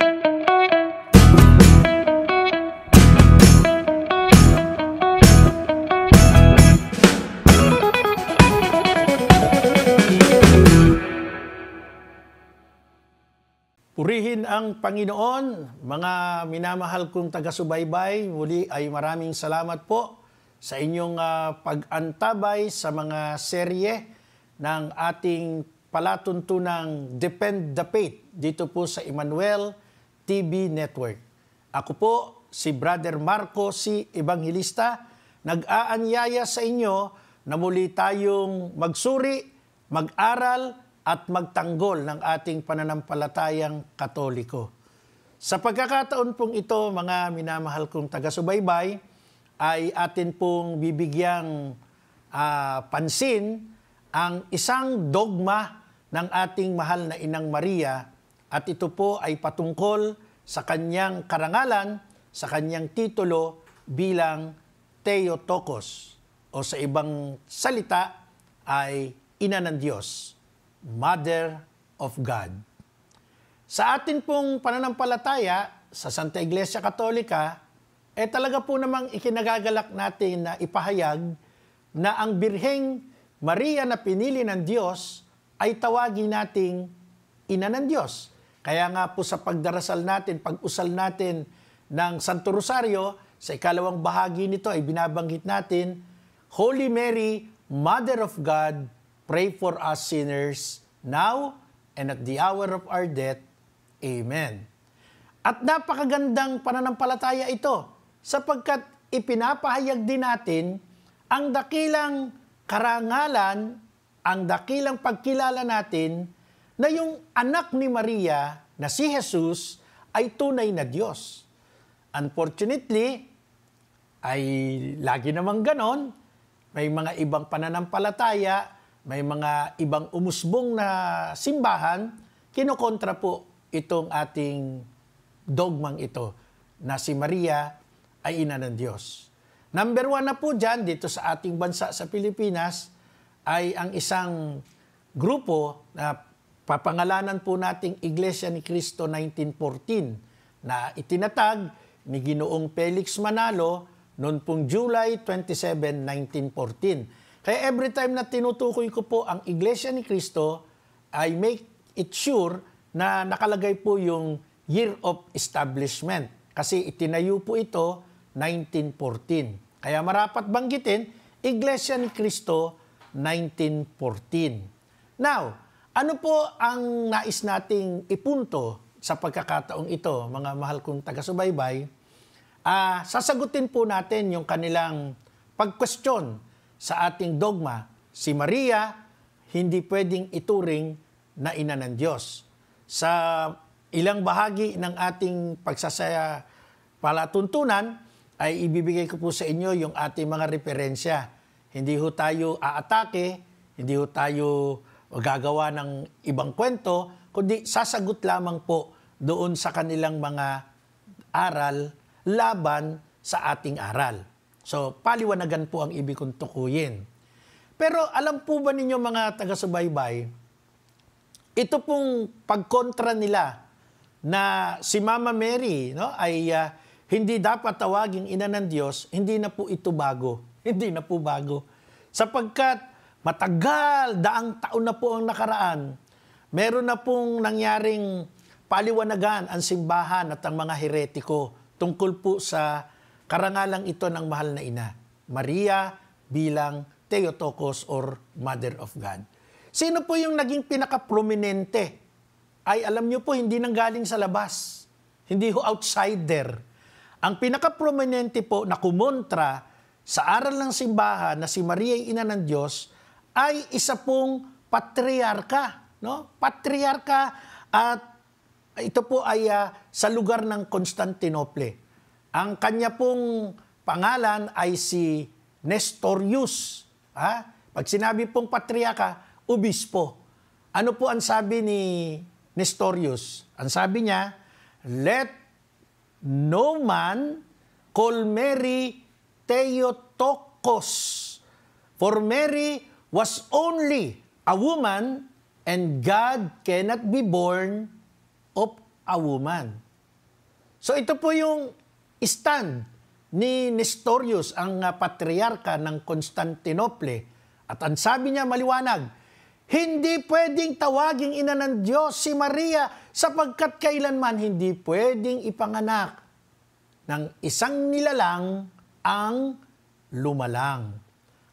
Purihin ang Panginoon, mga minamahal kong taga-subaybay. Muli ay maraming salamat po sa inyong pag-antabay sa mga serye ng ating palatuntunang Defend the Faith dito po sa Emmanuel TV Network. Ako po si Brother Marco C. Evangelista, nag-aanyaya sa inyo na muli tayong magsuri, mag-aral, at magtanggol ng ating pananampalatayang Katoliko. Sa pagkakataon pong ito, mga minamahal kong taga-subaybay, ay atin pong bibigyang pansin ang isang dogma ng ating mahal na Inang Maria, at ito po ay patungkol sa kanyang karangalan, sa kanyang titulo bilang Theotokos, o sa ibang salita ay Ina ng Diyos, Mother of God. Sa atin pong pananampalataya sa Santa Iglesia Katolika, talaga po namang ikinagagalak natin na ipahayag na ang Birheng Maria na pinili ng Diyos ay tawagin nating Ina ng Diyos. Kaya nga po sa pagdarasal natin, pag-usal natin ng Santo Rosario, sa ikalawang bahagi nito ay binabanggit natin, Holy Mary, Mother of God, pray for us sinners, now and at the hour of our death. Amen. At napakagandang pananampalataya ito, sapagkat ipinapahayag din natin ang dakilang karangalan, ang dakilang pagkilala natin na yung anak ni Maria na si Jesus ay tunay na Diyos. Unfortunately, ay lagi namang ganon, may mga ibang pananampalataya, may mga ibang umusbong na simbahan, kinokontra po itong ating dogmang ito na si Maria ay Ina ng Diyos. Number 1 na po dyan, dito sa ating bansa sa Pilipinas, ay ang isang grupo na papangalanan po nating Iglesia ni Cristo 1914 na itinatag ni Ginoong Felix Manalo noon pong July 27, 1914. Kaya every time na tinutukoy ko po ang Iglesia ni Cristo, I make it sure na nakalagay po yung year of establishment. Kasi itinayo po ito 1914. Kaya marapat banggitin, Iglesia ni Cristo 1914. Now, ano po ang nais nating ipunto sa pagkakataong ito, mga mahal kong taga-subaybay? Sasagutin po natin yung kanilang pag-question sa ating dogma. Si Maria, hindi pwedeng ituring na Ina ng Diyos. Sa ilang bahagi ng ating pagsasaya palatuntunan, ay ibibigay ko po sa inyo yung ating mga referensya. Hindi ho tayo aatake, hindi ho tayo gagawa ng ibang kwento, kundi sasagot lamang po doon sa kanilang mga aral laban sa ating aral. So, paliwanagan po ang ibig kong tukuyin. Pero alam po ba ninyo mga taga-subaybay, ito pong pagkontra nila na si Mama Mary ay hindi dapat tawaging Ina ng Diyos, hindi na po ito bago. Hindi na po bago. Sapagkat matagal, daang taon na po ang nakaraan, meron na pong nangyaring paliwanagan ang simbahan at ang mga heretiko tungkol po sa karangalang ito ng mahal na Ina, Maria bilang Theotokos or Mother of God. Sino po yung naging pinaka-prominente? Ay alam nyo po, hindi nanggaling sa labas. Hindi ho outsider. Ang pinaka-prominente po na kumontra sa aral ng simbahan na si Maria ay Ina ng Diyos ay isa pong patriarka. No? Patriarka at ito po ay sa lugar ng Constantinople. Ang kanya pong pangalan ay si Nestorius. Pag sinabi pong patriarka, obispo. Ano po ang sabi ni Nestorius? Ang sabi niya, let no man call Mary Theotokos, for Mary was only a woman and God cannot be born of a woman. So ito po yung stand ni Nestorius, ang patriarka ng Constantinople. At ang sabi niya maliwanag, hindi pwedeng tawaging ina ng Diyos si Maria sapagkat kailanman hindi pwedeng ipanganak ng isang nilalang ang lumalang.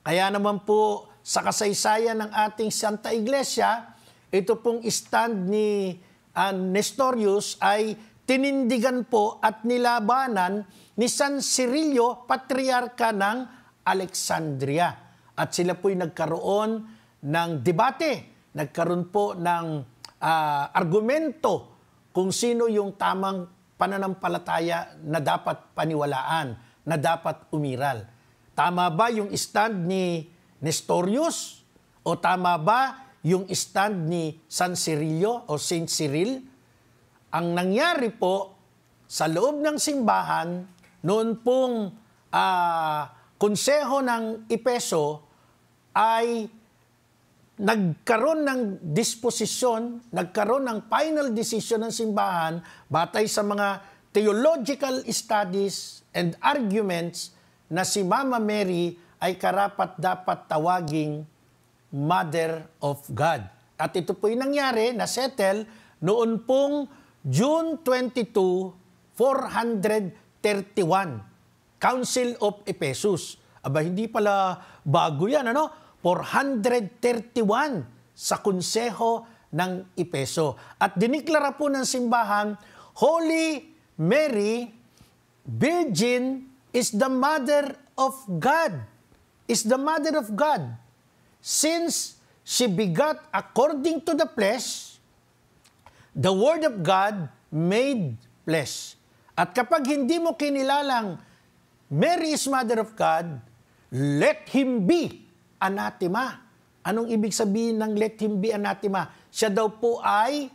Kaya naman po sa kasaysayan ng ating Santa Iglesia, ito pong stand ni Nestorius ay tinindigan po at nilabanan ni San Cirilio, patriarka ng Alexandria. At sila po'y nagkaroon ng debate, nagkaroon po ng argumento kung sino yung tamang pananampalataya na dapat paniwalaan, na dapat umiral. Tama ba yung stand ni Nestorius? O tama ba yung stand ni San Cirilio o Saint Cyril? Ang nangyari po sa loob ng simbahan, noon pong konseho ng Efeso ay nagkaroon ng disposisyon, nagkaroon ng final decision ng simbahan batay sa mga theological studies and arguments na si Mama Mary ay karapat-dapat tawaging Mother of God. At ito po yung nangyari, na-settle noon pong June 22, 431, Council of Ephesus. Aba, hindi pala bago yan, ano? 431 sa konseho ng Efeso. At diniklara po ng simbahan, Holy Mary, Virgin, is the Mother of God. Is the Mother of God. Since she begot according to the flesh, the Word of God made flesh. At kapag hindi mo kinilalang Mary is Mother of God, let him be anathema. Anong ibig sabihin ng let him be anathema? Siya daw po ay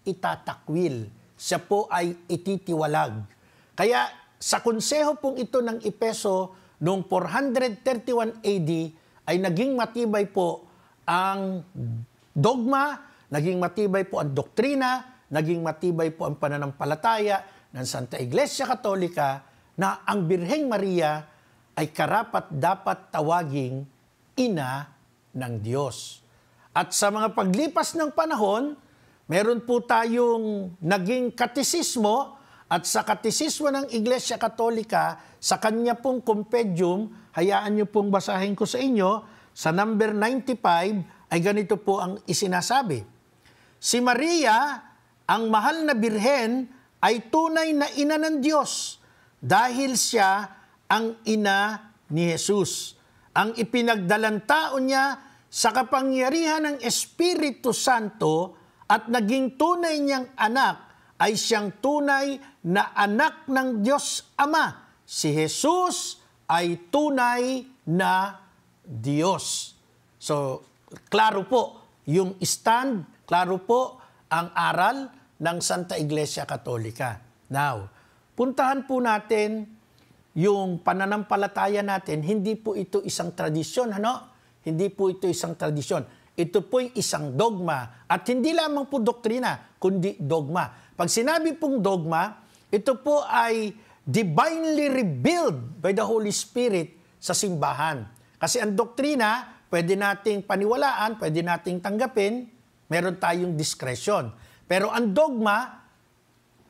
itatakwil. Siya po ay ititiwalag. Kaya sa konseho pong ito ng Efeso noong 431 AD ay naging matibay po ang dogma, naging matibay po ang doktrina, naging matibay po ang pananampalataya ng Santa Iglesia Katolika na ang Birheng Maria ay karapat-dapat tawaging ina ng Diyos. At sa mga paglipas ng panahon, meron po tayong naging katisismo at sa katisismo ng Iglesia Katolika, sa kanya pong compendium, hayaan niyo pong basahin ko sa inyo, sa number 95 ay ganito po ang isinasabi. Si Maria, ang mahal na birhen, ay tunay na ina ng Diyos dahil siya ang ina ni Jesus. Ang ipinagdalang tao niya sa kapangyarihan ng Espiritu Santo at naging tunay niyang anak ay siyang tunay na anak ng Diyos Ama. Si Jesus ay tunay na Diyos. So, klaro po yung stand, klaro po ang aral ng Santa Iglesia Katolika. Now, puntahan po natin yung pananampalataya natin. Hindi po ito isang tradisyon, ano? Hindi po ito isang tradisyon. Ito po'y isang dogma. At hindi lamang po doktrina, kundi dogma. Pag sinabi pong dogma, ito po ay divinely revealed by the Holy Spirit sa simbahan. Kasi ang doktrina, pwede nating paniwalaan, pwede nating tanggapin, meron tayong discretion. Pero ang dogma,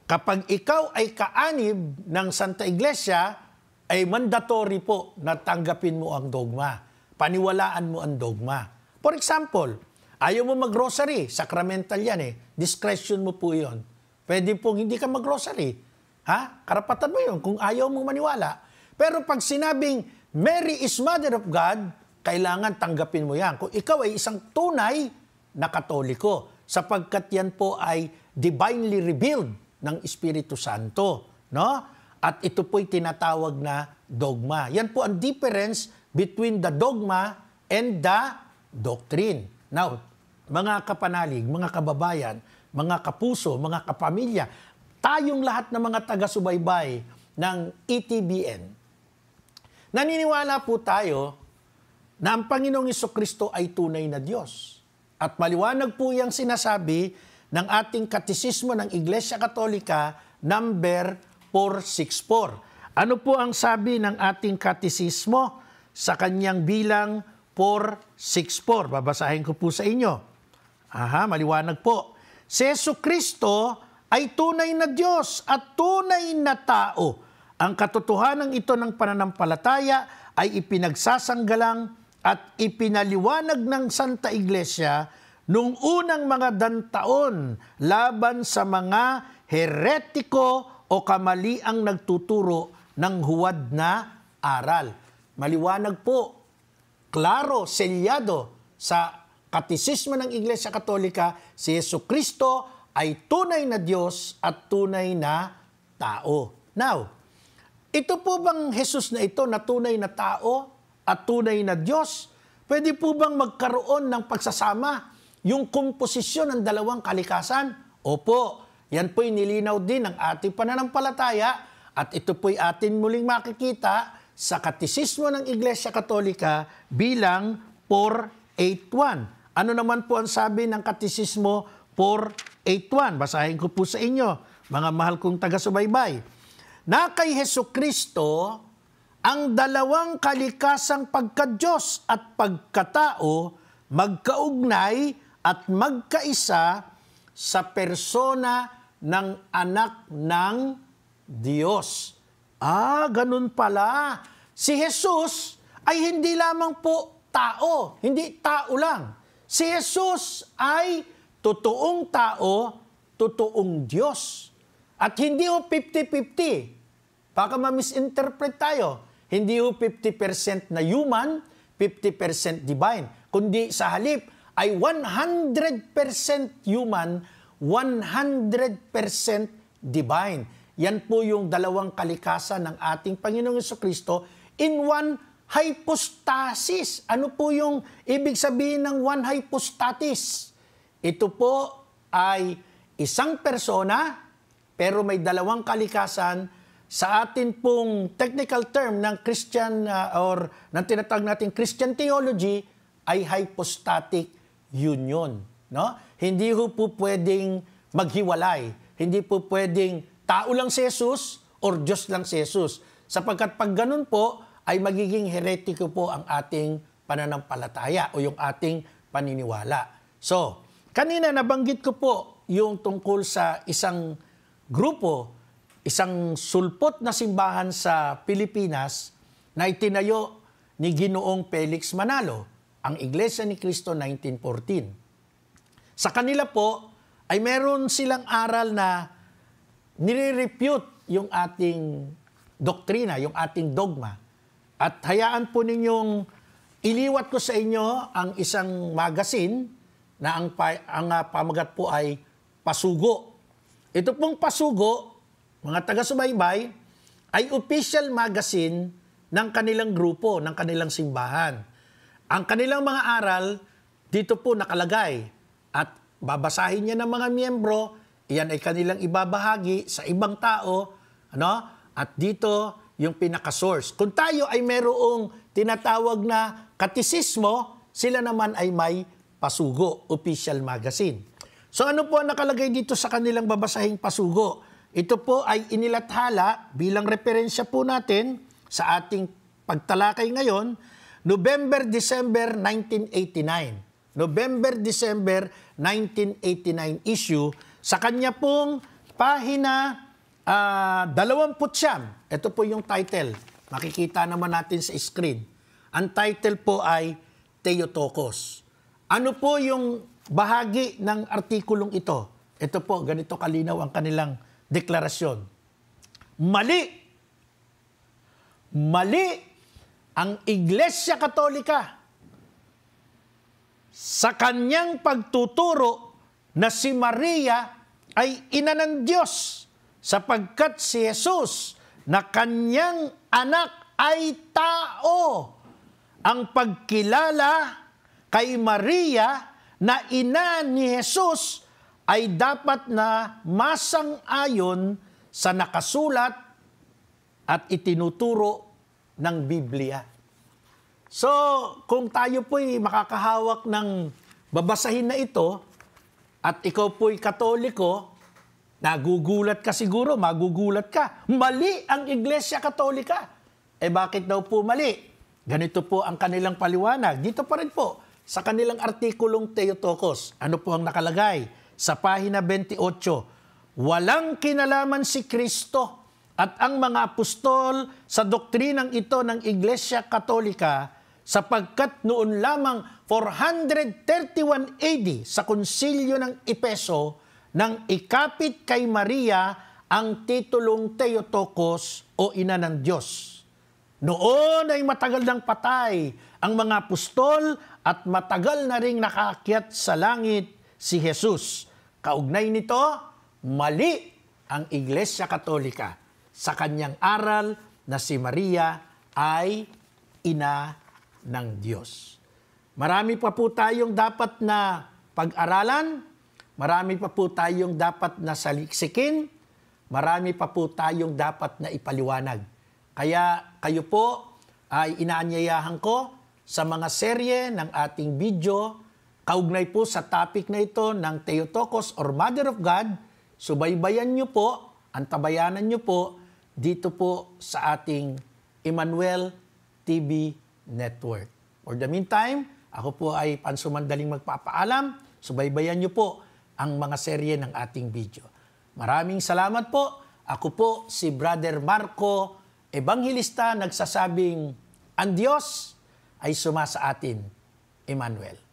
kapag ikaw ay kaanib ng Santa Iglesia, ay mandatory po na tanggapin mo ang dogma. Paniwalaan mo ang dogma. For example, ayaw mo mag-grocery, sacramental yan eh. Discretion mo po yun. Pwede pong hindi ka mag-grocery. Ha? Karapatan mo yun kung ayaw mong maniwala. Pero pag sinabing Mary is Mother of God, kailangan tanggapin mo yan. Kung ikaw ay isang tunay na Katoliko, sapagkat yan po ay divinely revealed ng Espiritu Santo. No? At ito po'y tinatawag na dogma. Yan po ang difference between the dogma and the doctrine. Now, mga kapanalig, mga kababayan, mga kapuso, mga kapamilya, tayong lahat ng mga taga-subaybay ng ETBN, naniniwala po tayo na ang Panginoong Jesucristo ay tunay na Diyos. At maliwanag po yung sinasabi ng ating katisismo ng Iglesia Katolika, number 464. Ano po ang sabi ng ating katisismo sa kanyang bilang 464? Babasahin ko po sa inyo. Maliwanag po. Si Jesucristo ay tunay na Diyos at tunay na tao. Ang katotohanan ito ng pananampalataya ay ipinagsasanggalang at ipinaliwanag ng Santa Iglesia nung unang mga dantaon laban sa mga heretiko o kamaliang nagtuturo ng huwad na aral. Maliwanag po, klaro, selyado sa katisismo ng Iglesia Katolika, si Jesucristo ay tunay na Diyos at tunay na tao. Now, ito po bang Jesus na ito na tunay na tao at tunay na Diyos? Pwede po bang magkaroon ng pagsasama yung komposisyon ng dalawang kalikasan? Opo, yan po'y nilinaw din ng ating pananampalataya at ito po'y atin muling makikita sa katisismo ng Iglesia Katolika bilang 481. Ano naman po ang sabi ng katisismo 481? Basahin ko po sa inyo, mga mahal kong taga-subaybay. Na kay Hesukristo, ang dalawang kalikasang pagka-Diyos at pagkatao magkaugnay at magkaisa sa persona ng anak ng Diyos. Ganun pala. Si Jesus ay hindi lamang po tao, hindi tao lang. Si Jesus ay totoong tao, totoong Diyos. At hindi ho 50-50. Baka ma-misinterpret tayo. Hindi ho 50% na human, 50% divine. Kundi sa halip ay 100% human, 100% divine. Yan po yung dalawang kalikasan ng ating Panginoong Jesucristo in one hypostasis. Ano po yung ibig sabihin ng one hypostasis? Ito po ay isang persona, pero may dalawang kalikasan. Sa atin pong technical term ng Christian or ng tinatawag natin Christian theology ay hypostatic union. No? Hindi po pwedeng maghiwalay. Hindi po pwedeng tao lang si Jesus or Diyos lang si Jesus. Sapagkat pag ganun po, ay magiging heretiko po ang ating pananampalataya o yung ating paniniwala. So, kanina nabanggit ko po yung tungkol sa isang grupo, isang sulpot na simbahan sa Pilipinas na itinayo ni Ginoong Felix Manalo, ang Iglesia ni Cristo 1914. Sa kanila po ay meron silang aral na nire-refute yung ating doktrina, yung ating dogma. At hayaan po ninyong iliwat ko sa inyo ang isang magazine na ang pamagat po ay Pasugo. Ito pong Pasugo, mga taga-subaybay, ay official magazine ng kanilang grupo, ng kanilang simbahan. Ang kanilang mga aral, dito po nakalagay. At babasahin niya ng mga miyembro, iyan ay kanilang ibabahagi sa ibang tao, at dito yung pinaka-source. Kung tayo ay merong tinatawag na katisismo, sila naman ay may Pasugo, official magazine. So ano po ang nakalagay dito sa kanilang babasahing Pasugo? Ito po ay inilathala bilang referensya po natin sa ating pagtalakay ngayon, November-December 1989. November-December 1989 issue sa kanya pong pahina 29. Ito po yung title. Makikita naman natin sa screen. Ang title po ay Theotokos. Ano po yung bahagi ng artikulong ito? Ito po, ganito kalinaw ang kanilang deklarasyon. Mali ang Iglesia Katolika sa kanyang pagtuturo na si Maria ay ina ng Diyos sapagkat si Jesus na kanyang anak ay tao. Ang pagkilala kay Maria na ina ni Jesus ay dapat na masang-ayon sa nakasulat at itinuturo ng Biblia. So, kung tayo po'y makakahawak ng babasahin na ito, at ikaw po'y Katoliko, Nagugulat ka siguro, magugulat ka. Mali ang Iglesia Katolika. Bakit daw po mali? Ganito po ang kanilang paliwanag. Dito pa rin po, sa kanilang artikulong Theotokos. Ano po ang nakalagay? Sa pahina 28, walang kinalaman si Kristo at ang mga apostol sa doktrinang ito ng Iglesia Katolika sapagkat noon lamang 431 AD sa konsilyo ng Epeso nang ikapit kay Maria ang titulong Theotokos o Ina ng Diyos. Noon ay matagal nang patay ang mga apostol at matagal na ring nakaakyat sa langit si Jesus. Kaugnay nito, mali ang Iglesia Katolika sa kanyang aral na si Maria ay ina ng Diyos. Marami pa po tayong dapat na pag-aralan, marami pa po tayong dapat na saliksikin, marami pa po tayong dapat na ipaliwanag. Kaya kayo po ay inaanyayahan ko sa mga serye ng ating video, kaugnay po sa topic na ito ng Theotokos or Mother of God, subaybayan nyo po, antabayanan nyo po, dito po sa ating Emmanuel TV Network. For the meantime, ako po ay pansumandaling magpapaalam. Subaybayan niyo po ang mga serye ng ating video. Maraming salamat po. Ako po si Brother Marco Evangelista nagsasabing, ang Diyos ay sumasa atin, Emmanuel.